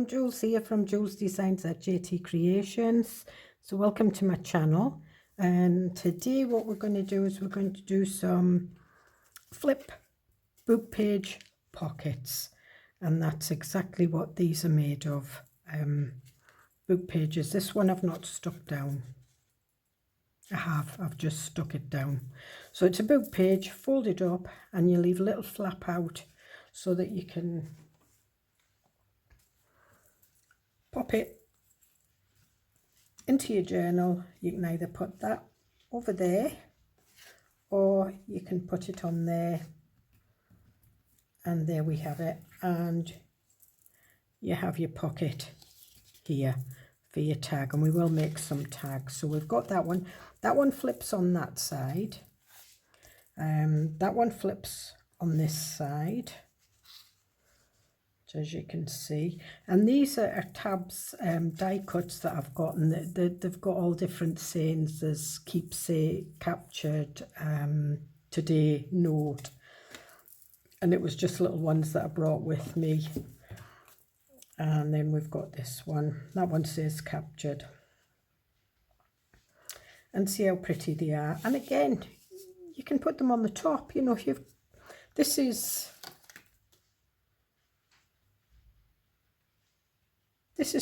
Jules here from Joolsedesigns at JT Creations. So welcome to my channel, and today what we're going to do is we're going to do some flip book page pockets, and that's exactly what these are made of. Book pages. This one I've not stuck down. I've just stuck it down. So it's a book page folded up, and you leave a little flap out so that you can pop it into your journal. You can either put that over there or you can put it on there, and there we have it, and you have your pocket here for your tag, and we will make some tags. So we've got that one flips on that side, that one flips on this side, as you can see, and these are tabs, die cuts that I've got, and they've got all different sayings. There's keepsake, captured, today, note, and it was just little ones that I brought with me. And then we've got this one, that one says captured, and see how pretty they are. And again, you can put them on the top, you know, if you've, this is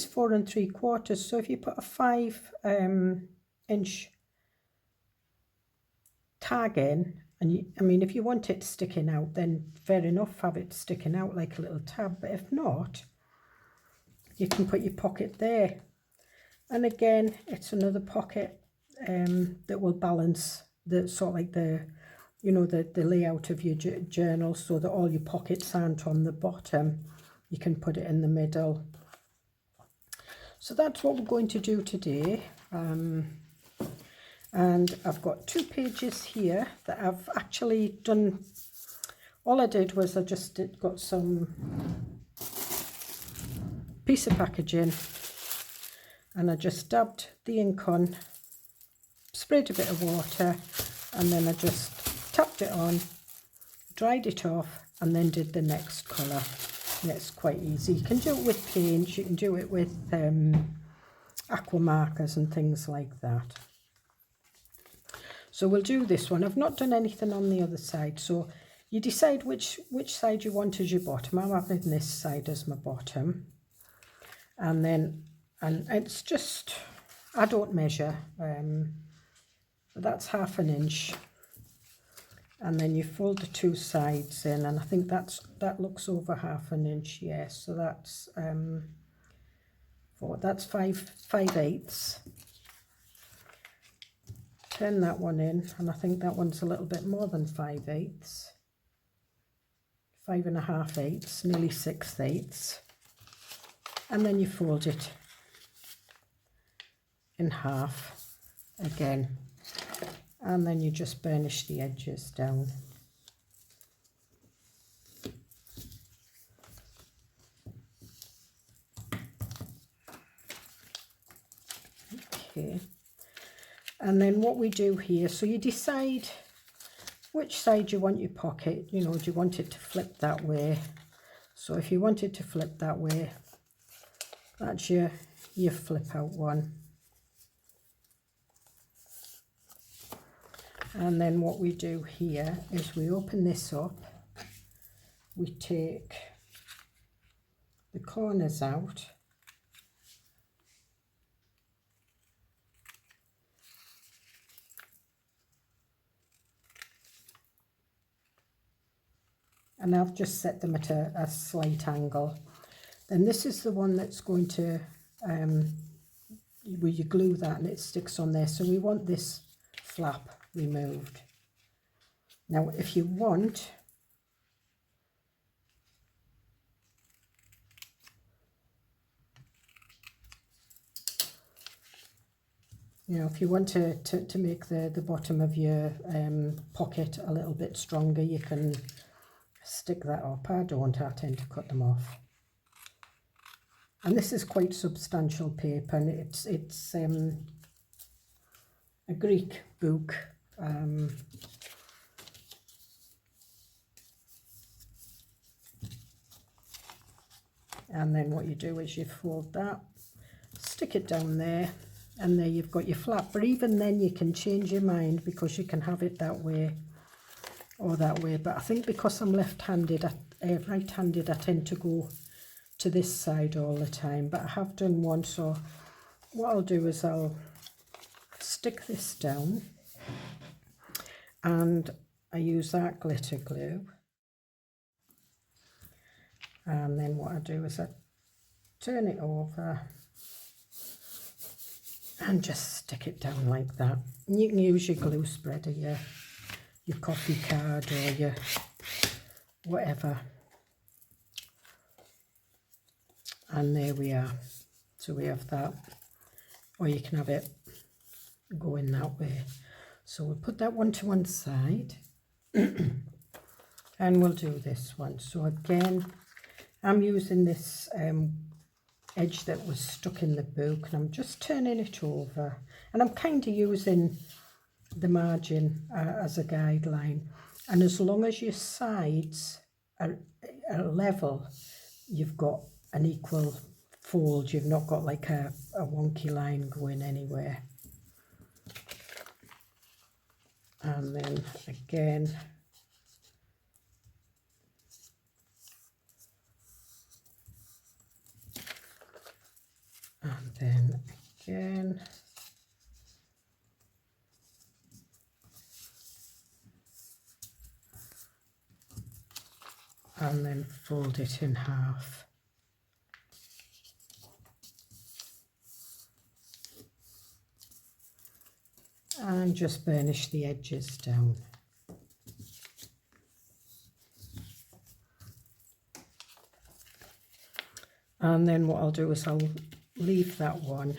4 3/4, so if you put a 5-inch tag in, and I mean, if you want it sticking out, then fair enough, have it sticking out like a little tab, but if not, you can put your pocket there. And again, it's another pocket that will balance the sort of like the, you know, the layout of your journal, so that all your pockets aren't on the bottom. You can put it in the middle. So that's what we're going to do today. And I've got 2 pages here that I've actually done. All I did was I just got some piece of packaging, and I just dabbed the ink on, sprayed a bit of water, and then I just tapped it on, dried it off, and then did the next colour. And it's quite easy. You can do it with paint, you can do it with aqua markers and things like that. So we'll do this one. I've not done anything on the other side, so you decide which side you want as your bottom. I'm having this side as my bottom, and then, and it's just, I don't measure, but that's 1/2 inch. And then you fold the 2 sides in, and I think that looks over 1/2 inch, yes. So that's 5/8. Turn that one in, and I think that one's a little bit more than 5/8. 5 1/2/8, nearly 6/8. And then you fold it in half again. And then you just burnish the edges down. Okay. And then what we do here, so you decide which side you want your pocket. You know, do you want it to flip that way? So if you want it to flip that way, that's your flip out one. And then what we do here is we open this up, we take the corners out, and I've just set them at a slight angle. Then this is the one that's going to, where you glue that and it sticks on there. So we want this flap removed. Now if you want, you know, if you want to make the bottom of your pocket a little bit stronger, you can stick that up. I don't, I tend to cut them off. And this is quite substantial paper, and it's a Greek book. And then what you do is you fold that, stick it down there, and there you've got your flap. But even then you can change your mind, because you can have it that way or that way. But I think because I'm left-handed, right-handed, I tend to go to this side all the time. But I have done one, so what I'll do is I'll stick this down, and I use that glitter glue. And then what I do is I turn it over and just stick it down like that. And you can use your glue spreader, your coffee card, or your whatever. And there we are. So we have that, or you can have it going that way. So we'll put that one to one side and we'll do this one. So again, I'm using this edge that was stuck in the book, and I'm just turning it over, and I'm kind of using the margin as a guideline. And as long as your sides are level, you've got an equal fold. You've not got like a wonky line going anywhere. And then again, and then again, and then fold it in half. And just burnish the edges down. And then what I'll do is I'll leave that one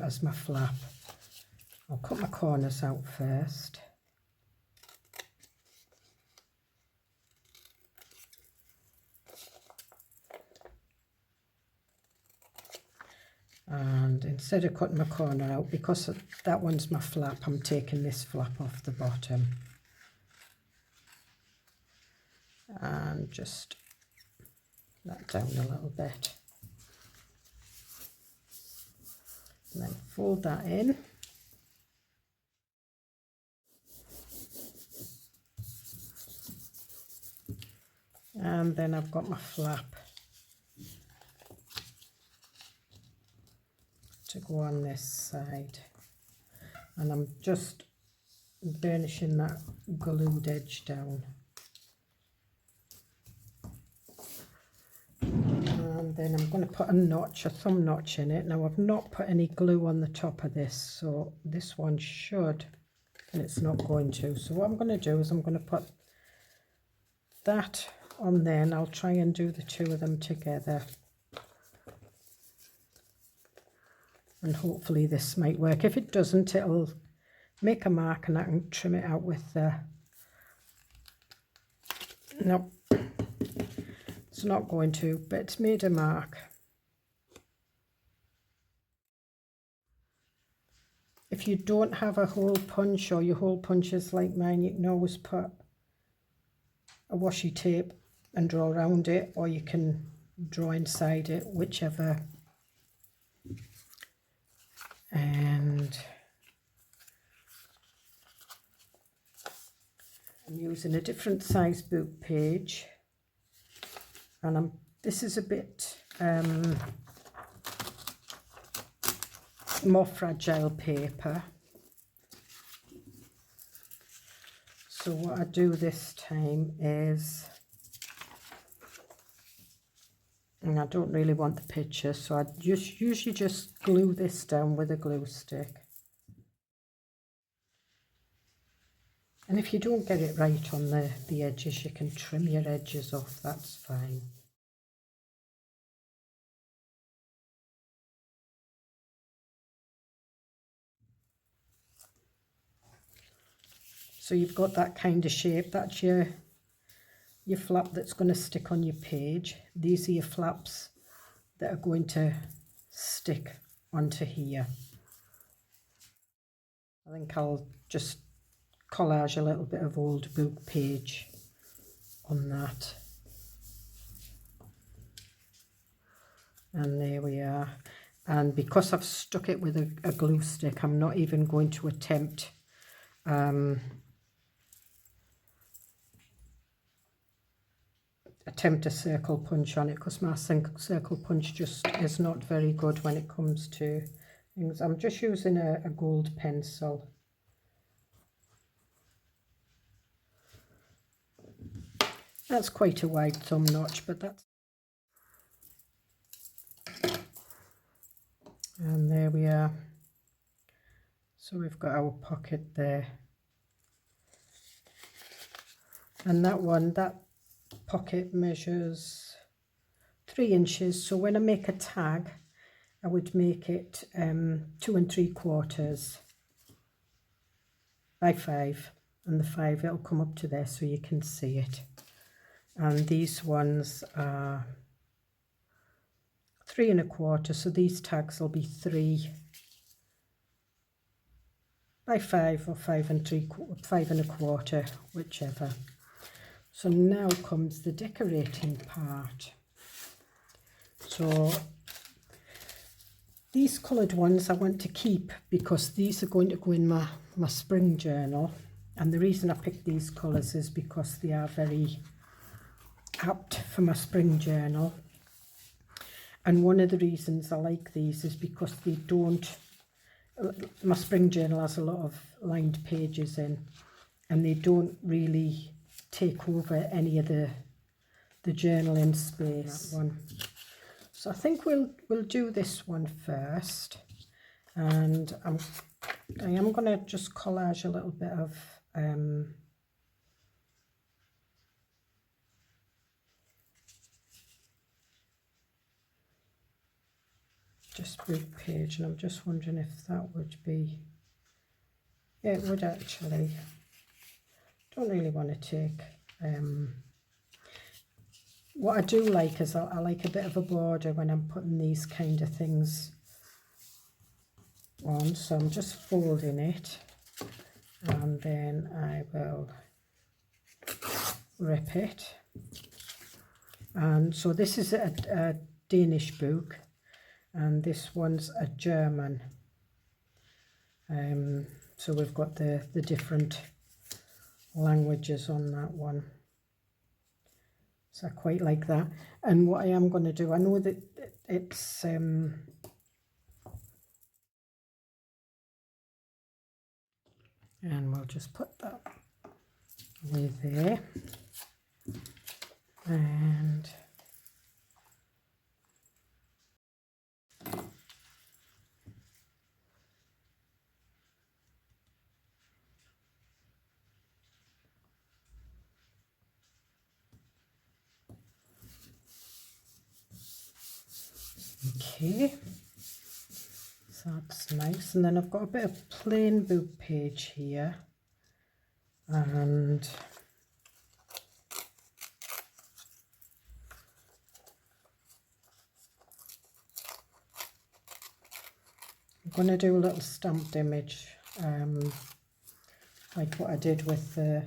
as my flap. I'll cut my corners out first. And instead of cutting my corner out, because that one's my flap, I'm taking this flap off the bottom. And just that down a little bit. And then fold that in. And then I've got my flap to go on this side, and I'm just burnishing that glued edge down. And then I'm going to put a notch, a thumb notch in it. Now I've not put any glue on the top of this, so this one should, and it's not going to. So what I'm going to do is I'm going to put that on there, and I'll try and do the two of them together. And hopefully this might work. If it doesn't, it'll make a mark and I can trim it out with the... Nope, it's not going to, but it's made a mark. If you don't have a hole punch, or your hole punch is like mine, you can always put a washi tape and draw around it, or you can draw inside it, whichever. And I'm using a different size book page, and this is a bit more fragile paper. So what I do this time is, and I don't really want the picture, so I usually just glue this down with a glue stick. And if you don't get it right on the edges, you can trim your edges off, that's fine. So you've got that kind of shape. That's your flap that's going to stick on your page. These are your flaps that are going to stick onto here. I think I'll just collage a little bit of old book page on that. And there we are. And because I've stuck it with a glue stick, I'm not even going to attempt a circle punch on it, because my circle punch just is not very good when it comes to things. I'm just using a gold pencil. That's quite a wide thumb notch, but that's... And there we are. So we've got our pocket there. And that pocket measures 3 inches. So when I make a tag, I would make it 2 3/4 by 5. And the 5, it'll come up to there so you can see it. And these ones are 3 1/4, so these tags will be 3 by 5 or 5 1/4, whichever. So now comes the decorating part. So these coloured ones I want to keep because these are going to go in my spring journal, and the reason I picked these colours is because they are very apt for my spring journal. And one of the reasons I like these is because they don't, my spring journal has a lot of lined pages in, and they don't really take over any of the journaling space. So I think we'll do this one first, and I am going to just collage a little bit of just book page, and I'm just wondering if that would be, yeah, it would actually. Don't really want to take what I do like is I like a bit of a border when I'm putting these kind of things on, so I'm just folding it and then I will rip it. And so this is a Danish book, and this one's a German. So we've got the different languages on that one. So I quite like that. And what I am going to do, I know that it's and we'll just put that away there. And okay, so that's nice. And then I've got a bit of plain book page here, and I'm going to do a little stamped image, like what I did with the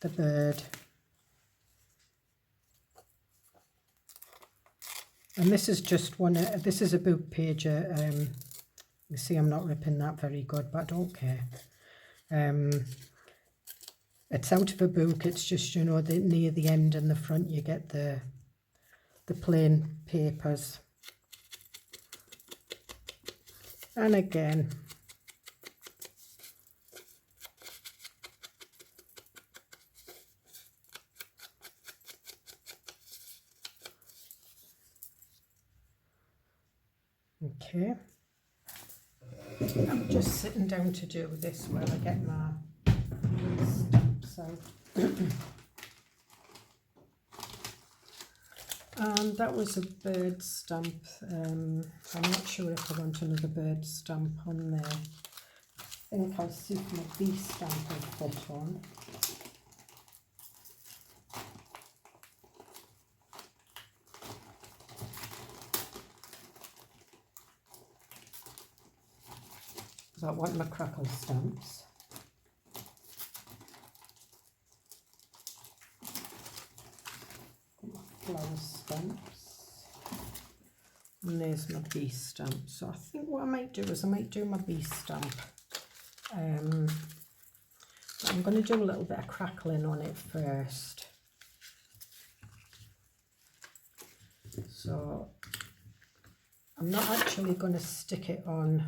bird. And this is just one, this is a book page. You see I'm not ripping that very good, but I don't care. It's out of a book, it's just, you know, near the end and the front you get the plain papers. And again, okay, I'm just sitting down to do this while I get my stamps out. And that was a bird stamp. I'm not sure if I want another bird stamp on there. I think I'll see if my bee stamp will fit on. Because I want my crackle stamps. Flower stamps. And there's my bee stamp. So I think what I might do is I might do my bee stamp. I'm going to do a little bit of crackling on it first. So I'm not actually going to stick it on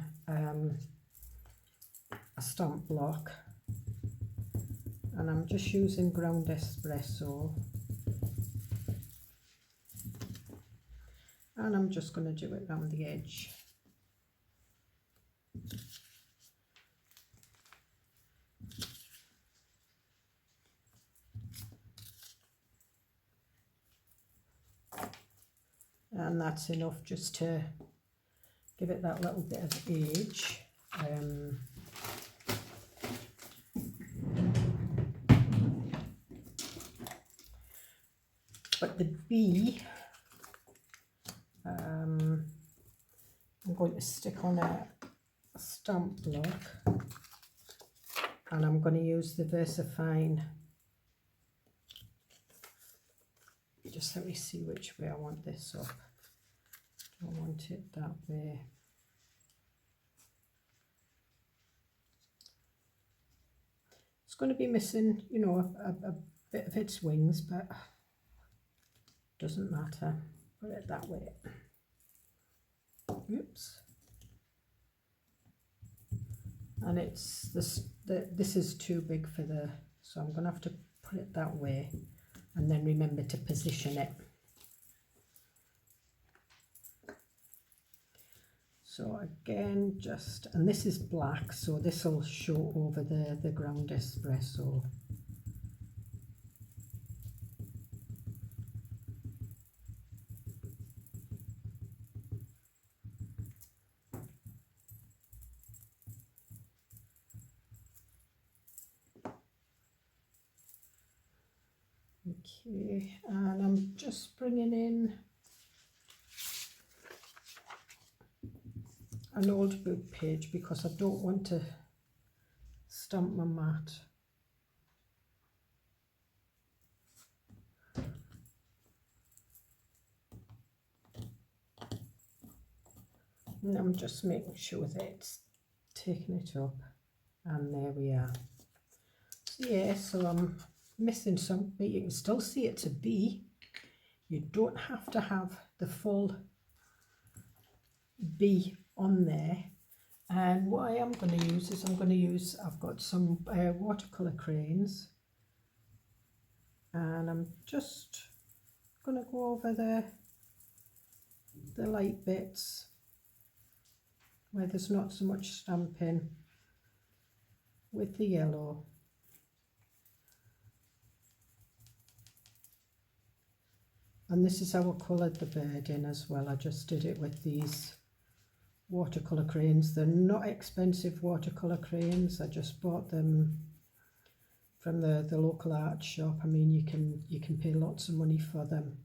a stamp block, and I'm just using ground espresso, and I'm just going to do it around the edge. And that's enough just to give it that little bit of age. But the bee, I'm going to stick on a stamp block, and I'm going to use the VersaFine. Just let me see which way I want this up. I want it that way. It's going to be missing, you know, a bit of its wings, but doesn't matter. Put it that way. Oops. And it's this is too big for the, so I'm going to have to put it that way, and then remember to position it. So again, just, and this is black, so this will show over the ground espresso. Okay, and I'm just bringing in an old book page because I don't want to stamp my mat. And I'm just making sure that it's taking it up, and there we are. So yeah, so I'm missing some, but you can still see it's a bee. You don't have to have the full bee on there. And what I am going to use is I've got some watercolour crayons, and I'm just going to go over the light bits where there's not so much stamping with the yellow. And this is how I coloured the bird in as well. I just did it with these watercolour crayons. They're not expensive watercolour crayons. I just bought them from the local art shop. I mean, you can pay lots of money for them.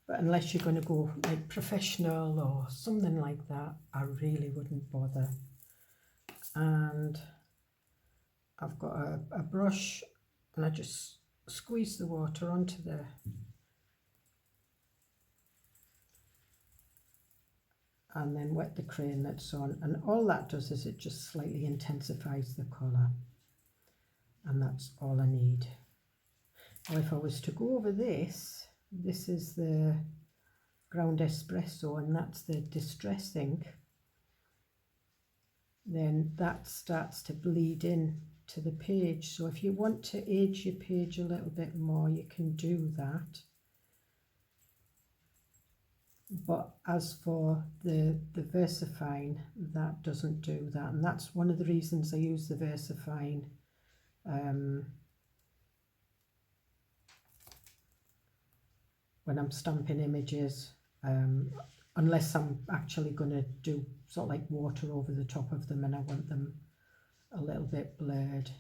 But unless you're going to go like professional or something like that, I really wouldn't bother. And I've got a brush, and I just squeeze the water onto the and then wet the crayon that's on, and all that does is it just slightly intensifies the colour, and that's all I need. Now if I was to go over this, this is the ground espresso, and that's the distress ink, then that starts to bleed in to the page. So if you want to age your page a little bit more, you can do that. But as for the VersaFine, that doesn't do that, and that's one of the reasons I use the VersaFine. When I'm stamping images, unless I'm actually going to do sort of like water over the top of them and I want them a little bit blurred.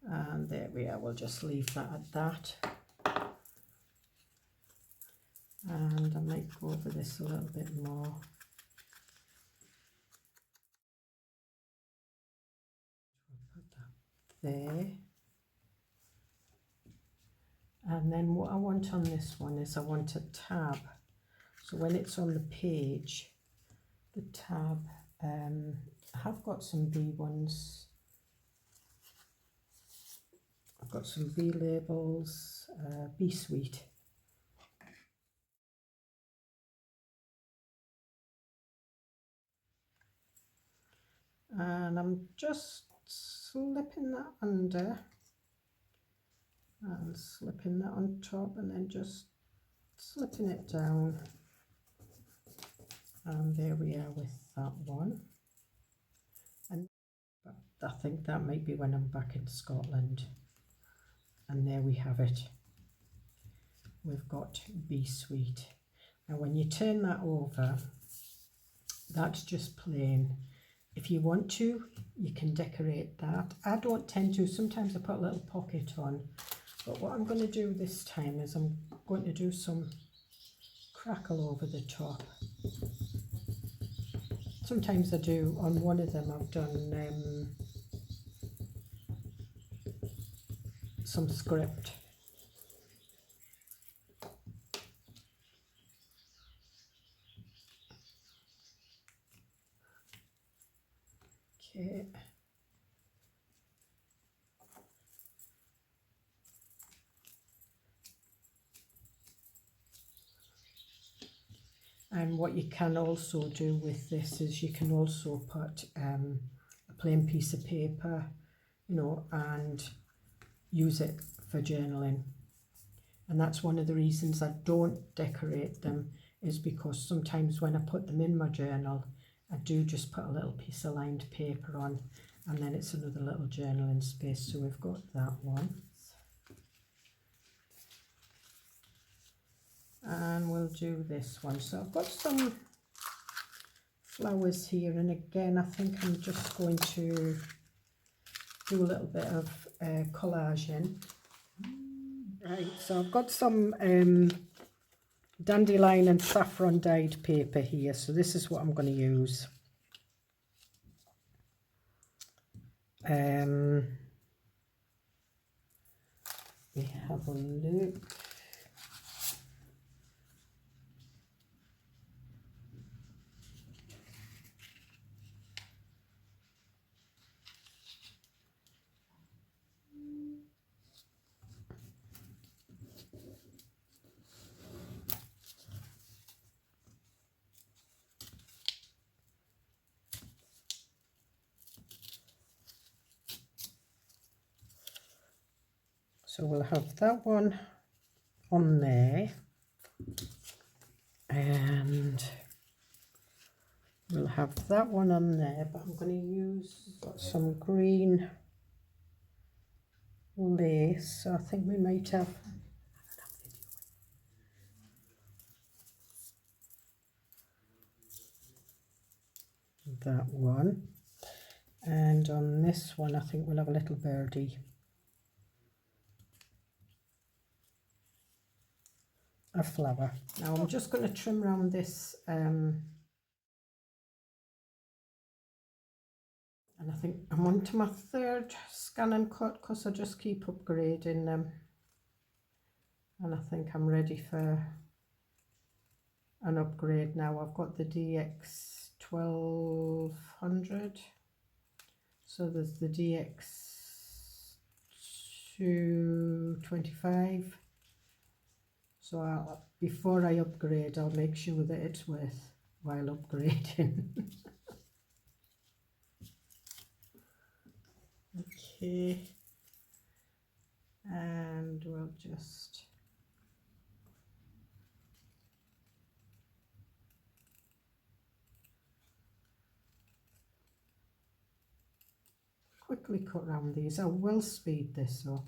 And there we are, we'll just leave that at that. And I might go over this a little bit more. there. And then what I want on this one is I want a tab. So when it's on the page, the tab, I have got some B ones. I've got some B labels, B Sweet. And I'm just slipping that under and slipping that on top, and then just slipping it down. And there we are with that one. And I think that might be when I'm back in Scotland. And there we have it. We've got B Sweet. Now when you turn that over, that's just plain. If you want to, you can decorate that. I don't tend to. Sometimes I put a little pocket on. But what I'm going to do this time is I'm going to do some crackle over the top. Sometimes I do. On one of them I've done some script. Okay. And what you can also do with this is you can also put a plain piece of paper, you know, and use it for journaling. And that's one of the reasons I don't decorate them, is because sometimes when I put them in my journal, I do just put a little piece of lined paper on, and then it's another little journaling space. So we've got that one. And we'll do this one. So I've got some flowers here, and again I think I'm just going to do a little bit of collaging. Right, so I've got some dandelion and saffron dyed paper here, so this is what I'm going to use. We have a look. So we'll have that one on there, and we'll have that one on there, but I'm going to use, got some green lace, so I think we might have that one, and on this one I think we'll have a little birdie. A flower. Now I'm just going to trim around this and I think I'm on to my third scan and cut because I just keep upgrading them, and I think I'm ready for an upgrade now. I've got the DX 1200, so there's the DX 225. So before I upgrade, I'll make sure that it's worthwhile upgrading. Okay, and we'll just quickly cut around these. I will speed this up.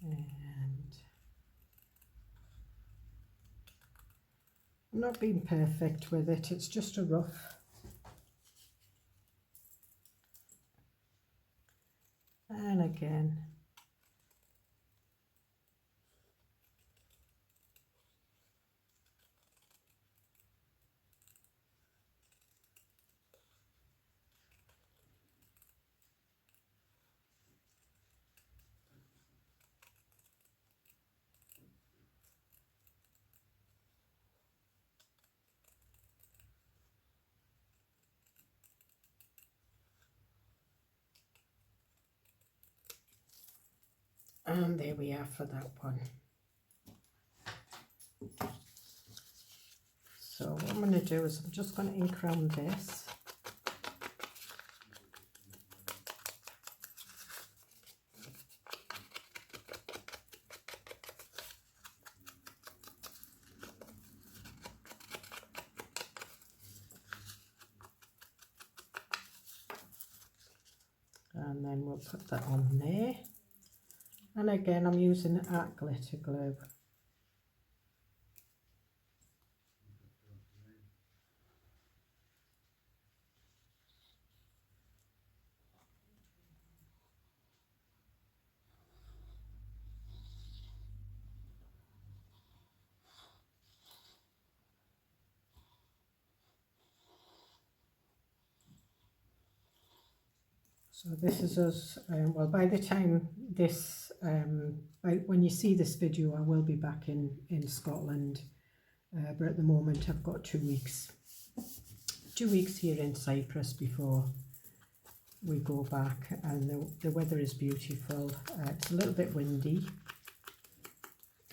And I'm not being perfect with it, it's just a rough. And again, And there we are for that one. So what I'm going to do is I'm just going to ink around this. And then we'll put that on there. And again, I'm using art glitter glue. So this is us, well, by the time this, when you see this video, I will be back in Scotland, but at the moment I've got 2 weeks. 2 weeks here in Cyprus before we go back, and the weather is beautiful. It's a little bit windy.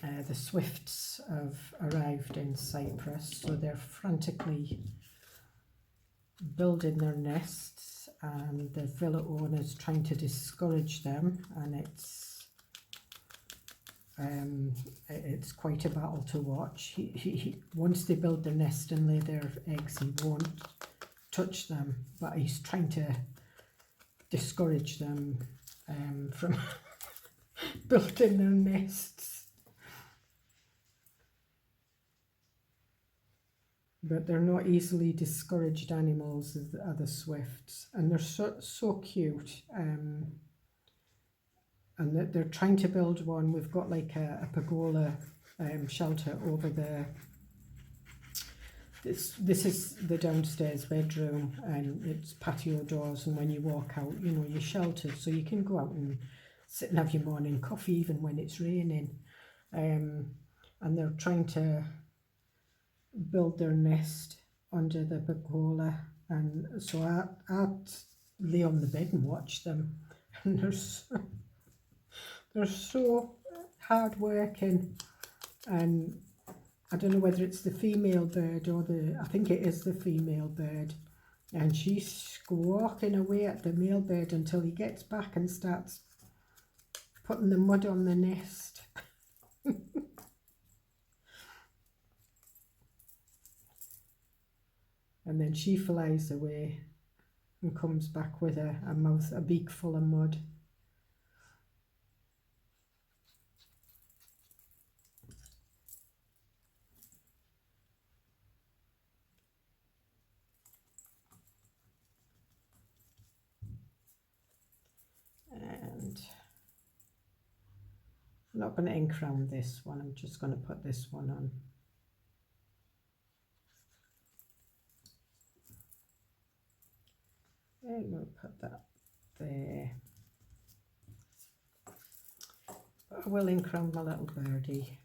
The swifts have arrived in Cyprus, so they're frantically building their nests, and the villa owners trying to discourage them, and it's quite a battle to watch. Once they build their nest and lay their eggs, he won't touch them, but he's trying to discourage them from building their nests. But they're not easily discouraged animals, are the swifts, and they're so cute. And they're trying to build one. We've got like a pergola shelter over there. This is the downstairs bedroom, and it's patio doors, and when you walk out, you know, you're sheltered, so you can go out and sit and have your morning coffee even when it's raining. And they're trying to build their nest under the pergola, and so I lay on the bed and watch them, and they're so hard working. And I don't know whether it's the female bird or I think it is the female bird, and she's squawking away at the male bird until he gets back and starts putting the mud on the nest. And then she flies away and comes back with a beak full of mud. And I'm not going to ink around this one, I'm just going to put this one on. And we'll put that there. But I will ink around my little birdie.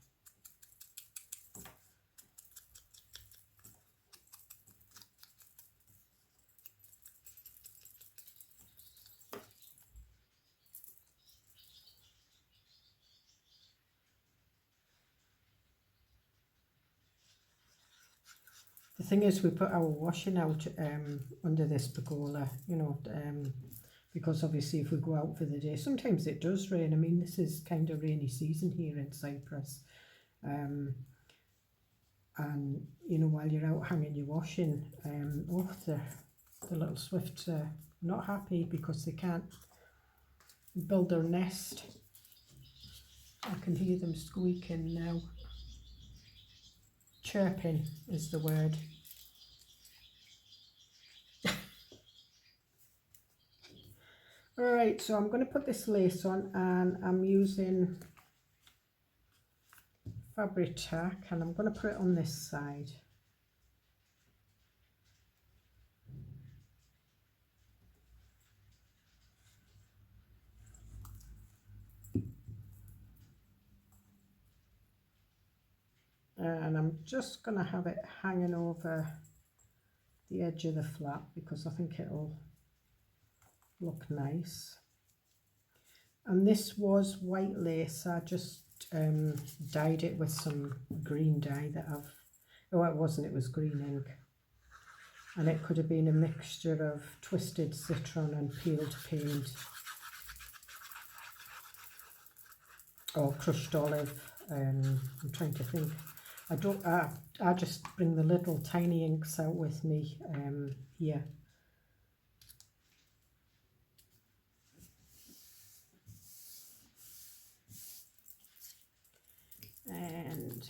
The thing is, we put our washing out under this pergola, you know, because obviously if we go out for the day, sometimes it does rain. I mean, this is kind of rainy season here in Cyprus. And, you know, while you're out hanging your washing, the little swifts are not happy because they can't build their nest. I can hear them squeaking now. Chirping is the word. Alright, so I'm going to put this lace on, and I'm using fabric tack, and I'm going to put it on this side. And I'm just going to have it hanging over the edge of the flap because I think it'll look nice. And this was white lace. I just dyed it with some green dye that I've, oh it wasn't, it was green ink. And it could have been a mixture of twisted citron and peeled paint. Or crushed olive. I'm trying to think. I just bring the little tiny inks out with me here. And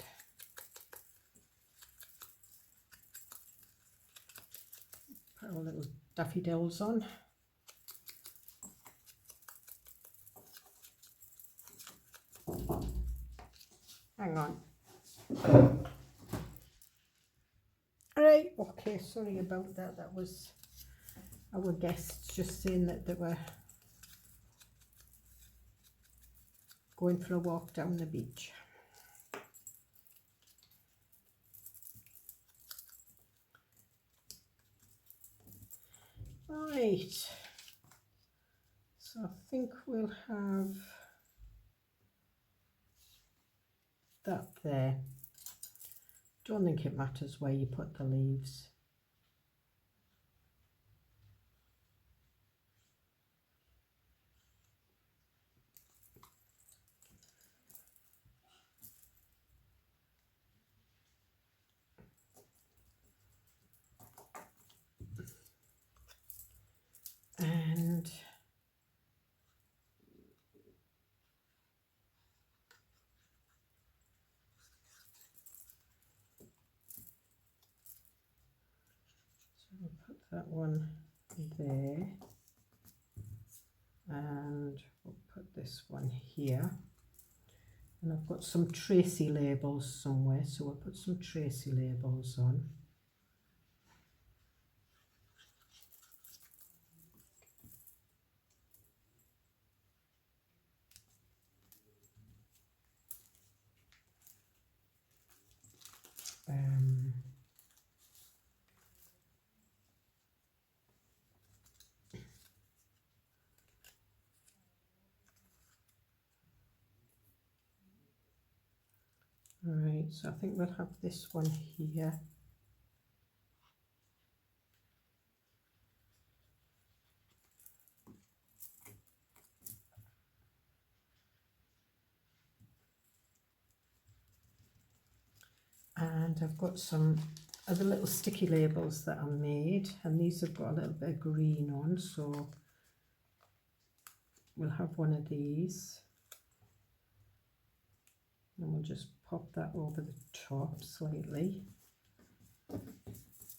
put our little daffodils on. Hang on. Alright, okay, sorry about that. That was our guests just saying that they were going for a walk down the beach. Right, so I think we'll have that there. Don't think it matters where you put the leaves. And so we'll put that one there, and we'll put this one here. And I've got some Tracy labels somewhere, so we'll put some Tracy labels on. Alright, so I think we'll have this one here. And I've got some other little sticky labels that I made, and these have got a little bit of green on, so we'll have one of these. And we'll just pop that over the top slightly.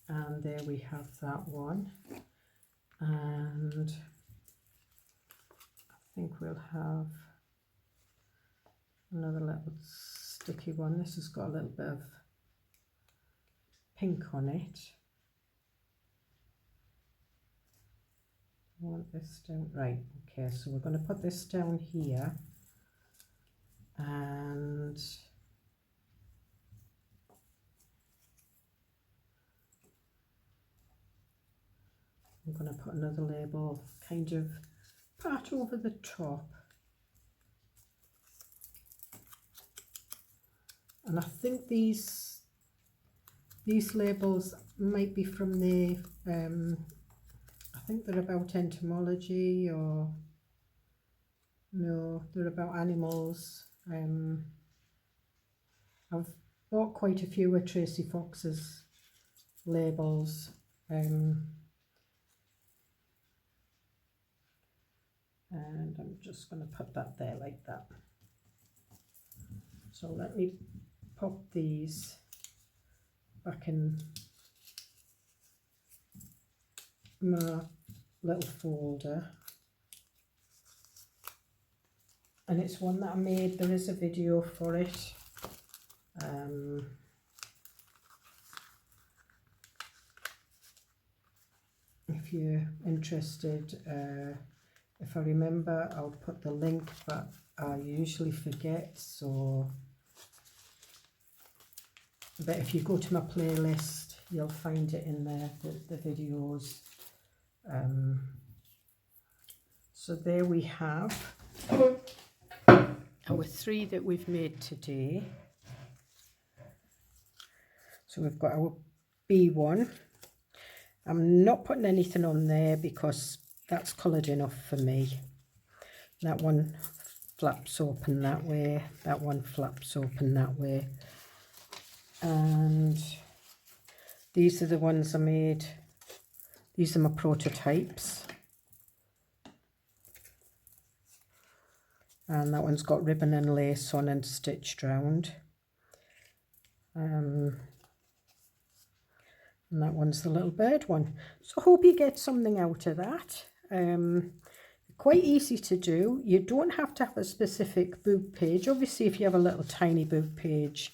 And there we have that one. And I think we'll have another little sticky one. This has got a little bit of pink on it. I want this down, right, okay, so we're going to put this down here, and I'm going to put another label kind of part over the top. And I think these labels might be from the, I think they're about entomology, or no, they're about animals. I've bought quite a few of Tracy Fox's labels. And I'm just going to put that there like that. So let me pop these back in my little folder. And it's one that I made, there is a video for it. If you're interested, if I remember, I'll put the link, but I usually forget, so but if you go to my playlist, you'll find it in there, the videos. So there we have our 3 that we've made today. So we've got our B1. I'm not putting anything on there because that's coloured enough for me. That one flaps open that way, that one flaps open that way. And these are the ones I made. These are my prototypes. And that one's got ribbon and lace on and stitched round. And that one's the little bird one. So I hope you get something out of that. Quite easy to do. You don't have to have a specific book page. Obviously, if you have a little tiny book page,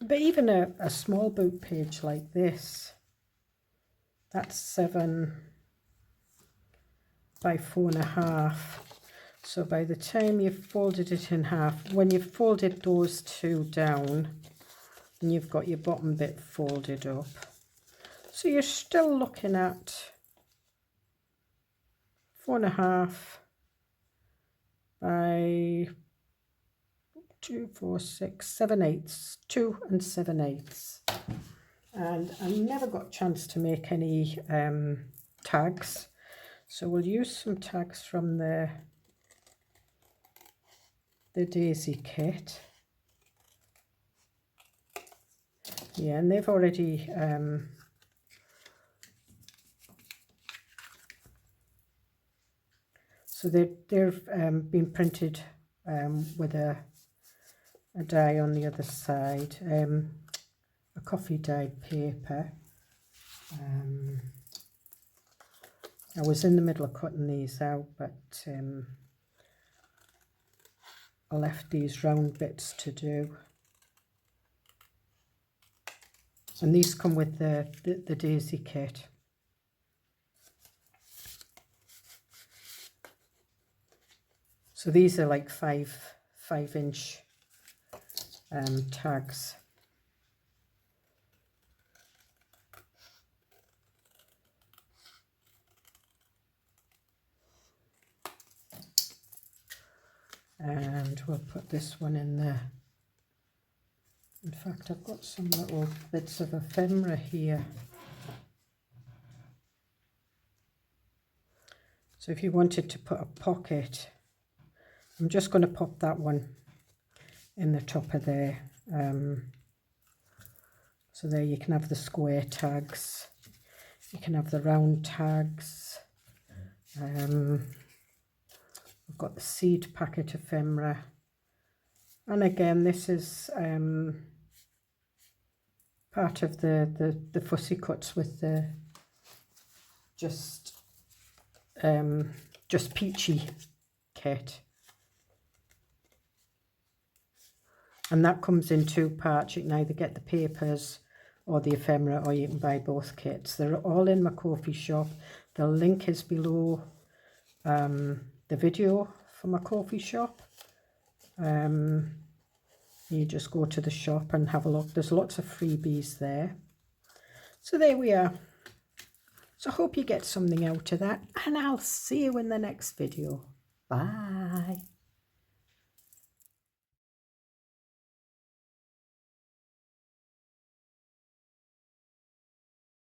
but even a small book page like this, that's 7 by 4.5. So by the time you've folded it in half, when you've folded those 2 down, and you've got your bottom bit folded up, so you're still looking at 4.5 by 2, 4, 6, 7/8, 2 7/8. And I never got a chance to make any tags, so we'll use some tags from the daisy kit. Yeah, and they've already so they've been printed with a die on the other side, a coffee dyed paper. I was in the middle of cutting these out, but I left these round bits to do. And these come with the daisy kit. So these are like 5-inch tags. And we'll put this one in there. In fact, I've got some little bits of ephemera here. So if you wanted to put a pocket, I'm just going to pop that one in the top of there. So there you can have the square tags, you can have the round tags. I've got the seed packet ephemera, and again this is part of the fussy cuts with the just peachy kit. And that comes in 2 parts. You can either get the papers or the ephemera, or you can buy both kits. They're all in my Ko-fi shop. The link is below the video for my Ko-fi shop. You just go to the shop and have a look. There's lots of freebies there. So there we are. So I hope you get something out of that, and I'll see you in the next video. Bye.